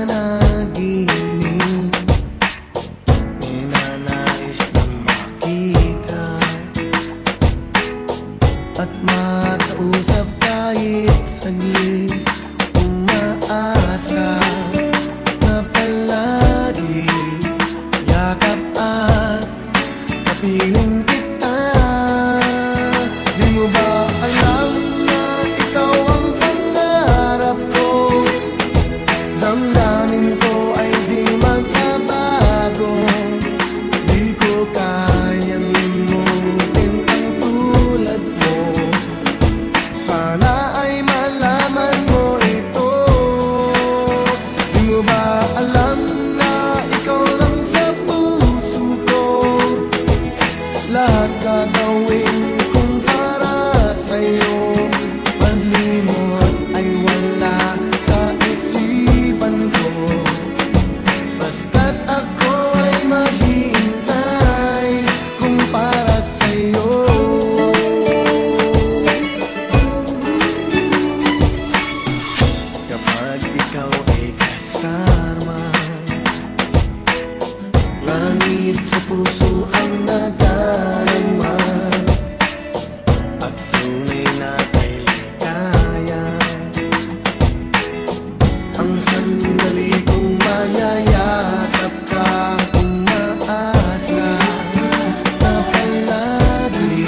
panaginip, ninanais na makita at makausap kahit saglit. Umaasa na palagi yakap at kapiling kita. Di mo ba alam na ikaw ang pangarap ko? Damdamin ko ay di magbabago. Di ko kayang limutin ang tulad mo. Sana ay malaman mo ito. Di mo ba alam na ikaw lang sa puso ko? Lahat gagawin kong para sa'yo. Paglimot ay wala sa isipan ko. Basta't ako ay maghihintay kung para sa'yo. Kapag ikaw ay kasama, langit sa puso ang nadarama at tunay na kay ligaya. Ang sandali kong mayayakap ka, umaasa sa palagi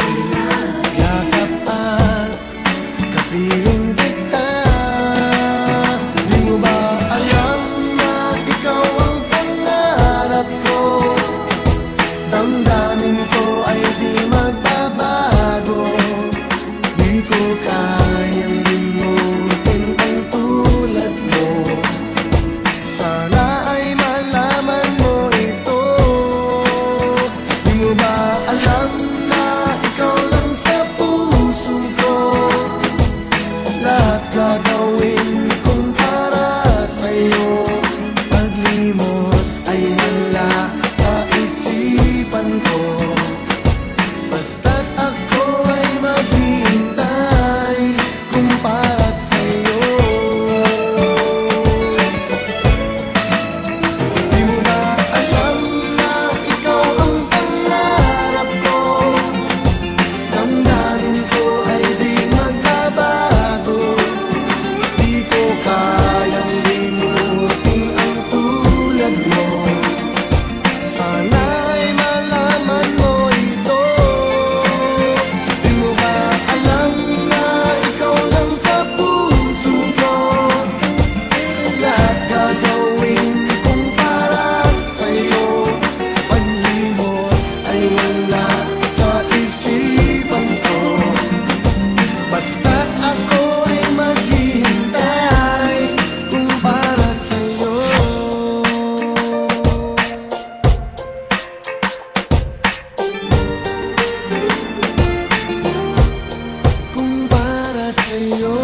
yakap at kapiling kita. Di mo ba alam na ikaw ang pangarap ko? Damdamin ko ay di magbabago. Di ko kayang limutin ang tulad mo. Sana ay malaman mo ito. Di mo ba alam na ikaw lang sa puso ko? Lahat gagawin kong para sa'yo. Paglimot ay wala sa isipan ko. Basta't ako ay maghihintay kung para sa'yo. Di mo ba alam na ikaw ang pangarap ko? Damdamin ko ay di magbabago. Di ko kayang limutin ang tulad mo. Sana ay malaman mo ito. Di mo ba alam na ikaw lang sa puso ko? Lahat gagawin kong para sa'yo. Paglimot ay wala sa isipan ko. Basta't ako ay maghihintay kung para sa'yo. Kung para sa'yo.